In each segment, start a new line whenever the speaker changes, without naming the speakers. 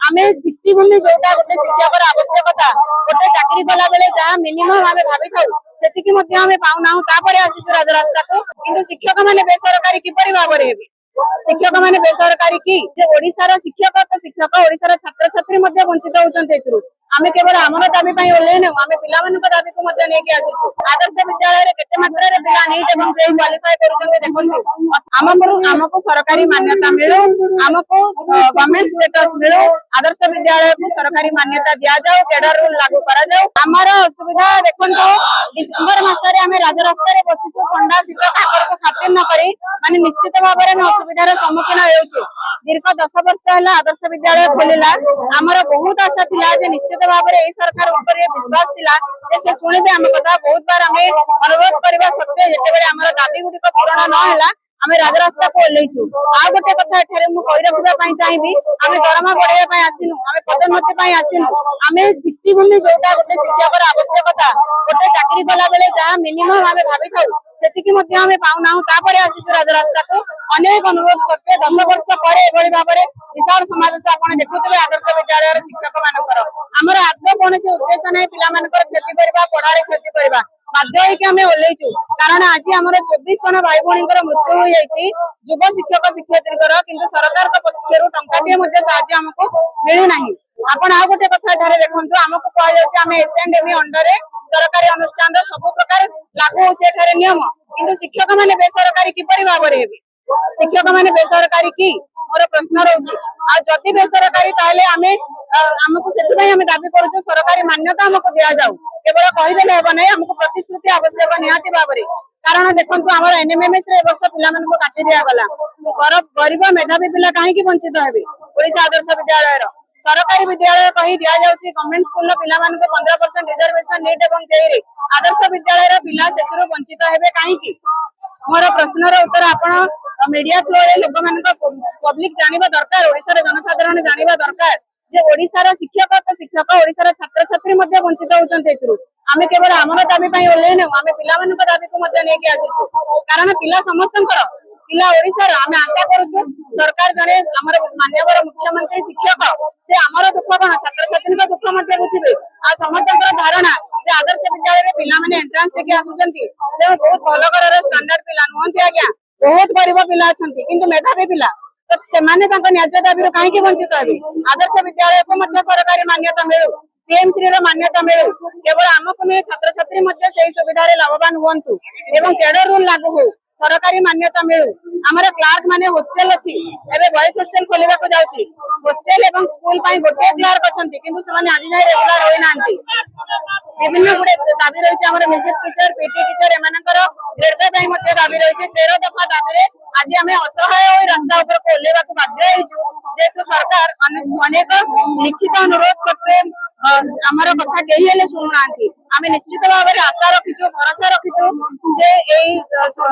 आमे भित्तिभूमि जोटा गोटे शिक्षकर आवश्यकता गोटे चाकरी कला बेले जहाँ मिनिमम आमे भाबी थाउ सेतिकी मध्ये आमे पाउना तापरे आसीछु राजरास्ता को किंतु शिक्षक माने बेसरकारी किपरि भाबरे हेबि शिक्षक माने बेसरकारी कि जे ओडिसा रा शिक्षक तो शिक्षक ओडिसा रा छात्र छात्री मध्ये वंचित होचंते एथुरु आमे केवल आमर दाबी पई ओल्लेन आमे पिला मानक दाबी को मध्ये नेकी आसीछु आदर्श विद्यालय रे केते मात्रा रे पिला नीट एवं जेई क्वालिफाई करूचंते देखंतु हमको सरकारी मान्यता मिलो हमको गवर्नमेंट स्टेटस मिलो आदर्श विद्यालय को सरकारी मान्यता दिया जाओ कैडर रूल लागू करा जाओ हमारा असुविधा देखंतु डिसेंबर मास रे आमे राजरास्ता रे बसिछु ठंडा शीत काकर को खातिर न करी माने निश्चित भाबरे न असुविधार सम्मुखीन हेउछु दीर्घ 10 वर्ष है आदर्श विद्यालय खोलिला आमर बहुत आशा थिला जे निश्चित भाबरे ए सरकार ऊपर विश्वास थिला जे से सुनिबे हम कथा बहुत बार हमें अनुरोध करबा सत्य जेतेबेले हमर दाबी गुडी को पूर्ण न होला आमे राजरास्ता को ओल्लेइछु आ गोटे कथा एठारे मु कहि रखबा पई चाहिबी आमे दरमा बढाइबा पई आसिनु आमे पदोन्नति पई आसिनु आमे भित्तिभूमि जोटा गोटे शिक्षकर आवश्यकता गोटे चाकरी कला बेले जहाँ मिनिमम आमे भाबी थाउ सेतिकी मध्ये आमे पाउना तापरे आसीछु राजरास्ता को अनेक अनुरोध सत्य 10 वर्ष पर एभଳି भाबरे विशाल समावेश आपण देखुतबे आदर्श विद्यालय रे शिक्षक मानकर हमर आत्म कोनसे उद्देश्य नै पिला मानकर क्षति करबा पढारे क्षति करबा बाध्य होइके आमे ओल्लेइछु कारण आज हमर 24 जन भाई भणीकर मृत्यु होई जाईछि युव शिक्षक शिक्षयित्रीकर किंतु सरकार के पक्षरु टंकाटिए मध्ये सहायता हमको मिलु नाही आपण आ गोटे कथा धारे देखंतु हमको कह जाउछि आमे एसएनडीएमई अंडर रे सरकारी अनुष्ठान सब प्रकार लागू होছে এখানে নিয়ম কিন্তু শিক্ষক মানে বেসরকারি কিপরি ভাବରେ হেবি শিক্ষক মানে বেসরকারি কি मोर प्रश्न रहुछि आ जदि बेसरकारी ताले आमे हमको सेति पई आमे दाबी करूछु सरकारी मान्यता हमको दिया जाऊ केवल कहि देले हेबो नै हमको प्रतिश्रुति आवश्यक निहाती भाବରେ कारण देखंतु हमर एनएमएमएस रे वर्ष पिला मन को काटी दिया गला गरीब मेधावी पिला काहे की वंचित हेबे ओडिसा आदर्श विद्यालय रो सरकारी विद्यालय कही दिया जाउछि गवर्नमेंट स्कूल पिला मन को 15% रिजर्वेशन नीट एवं जेई रे आदर्श विद्यालय रो पिला सेतिरो वंचित हेबे काहे की मोर प्रश्न रो उत्तर आपण मीडिया थ्रू रे लोक मान को पब्लिक जानिबा दरकार ओडिसा रे जनसाधारण जानिबा दरकार जे ओडिसा रा शिक्षक तो शिक्षक ओडिसा रा छात्र छात्री मध्ये वंचित होचंते एथुरु आमे केवल आमर दाबी पई ओल्लेन आमे पिला मानक दाबी को मध्ये नेकी आसीछु कारण पिला समस्तंकर पिला ओडिसा रा आमे आशा करूछु सरकार जने हमर माननीय मुख्यमंत्री शिक्षक से हमर दुख कोन छात्र छात्री का दुख मध्ये बुझिबे आ समस्तंकर धारणा जे आदर्श विद्यालय रे पिला माने एंट्रेंस देके आसुचंती ते बहुत भलो करर स्टैंडर्ड पिला नहंती आज्ञा बहुत गरीब पिला अछंती किंतु मेधावी पिला तो सेमाने तांको न्याय दाबी काहे की वंचित हेबे आदर्श विद्यालय को मध्ये सरकारी मान्यता मिलु पीएमसी रे मान्यता मिलु केवल हमको ने छात्र छात्री मध्ये सेही सुविधा रे लाभवान होंतु एवं कैडर रूल लागू हो सरकारी मान्यता मिलु हमर क्लार्क माने हॉस्टल अछि एबे बॉयज हॉस्टल खोलिबा को जाउछि हॉस्टल एवं स्कूल पई गोटे क्लार्क अछंती किंतु सेमाने आज जाय रेगुलर होई नांती विभिन्न गुडे दाबी रहिछि हमर म्यूजिक टीचर पीटी टीचर एमानकर रेडवे पई मध्ये दाबी रहिछि 13 दफा दाबी रे आज हमें असहाय होई रास्ता ऊपर को लेबा को बाध्य होइछु जेतु सरकार अनेक लिखित अनुरोध सत्वे हमर कथा केही हेले सुनुनांती आमे निश्चित भाबरे आशा रखिछु भरोसा रखिछु जे एई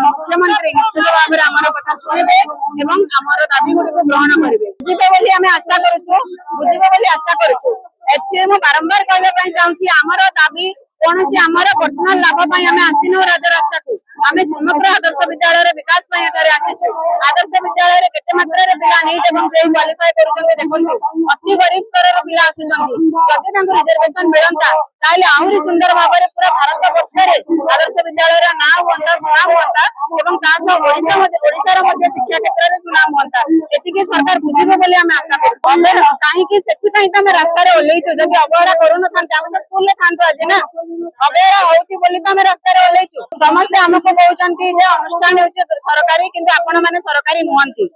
मुख्यमंत्री निश्चित भाबरे हमर कथा सुनिबे एवं हमर दाबी गुडी को ग्रहण करिवे बुझिबे बोली आमे आशा करूछु बुझिबे बोली आशा करूछु एथे म बारंबार कहबा पई चाहूछि हमर दाबी कोनसी हमर पर्सनल लाभ पई आमे आसिनो राजरास्ता को आमे समग्र आदर्श विद्यालय रे विकास पई एटारे आसिछु आदर्श विद्यालय रे केते मात्रा रे पिला नीट एवं जेई क्वालिफाई करूछन्ते देखंतु अति गरीब स्तर रे पिला आसुछन्ति जदि तांको रिजर्वेशन मिलंता ताले आहुरी सुंदर भाबरे पूरा भारत वर्ष रे आदर्श विद्यालय रा नाम होंता सुनाम होंता एवं तासा ओडिसा रा मध्ये शिक्षा क्षेत्र रे सुनाम होंता एतिके सरकार बुझिबे बोली आमे आशा करू काहे कि सेति पई त हम रास्ता रे ओल्लेइछु जदि अवहेला करू न थांते हम स्कूल रे थांतो आज ना अवहेला होउछि बोली त हम रास्ता रे ओल्लेइछु समस्त हमको कहउचंती जे अनुष्ठान होउछि सरकारी किंतु आपण माने सरकारी नहंती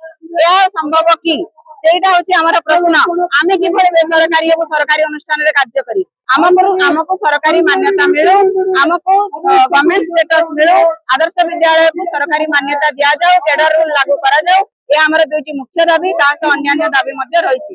या संभव की सेटा होछि हमर प्रश्न आमे किभଳି बेसरकारी एवं सरकारी अनुष्ठान रे कार्य करी हमको सरकारी मान्यता मिलो हमको गवर्नमेंट स्टेटस मिलो आदर्श विद्यालय को सरकारी मान्यता दिया जाओ कैडर रूल लागू करा जाओ ये हमर दुईटी मुख्य दाबी तास अन्य दाबी मध्ये रहिछि।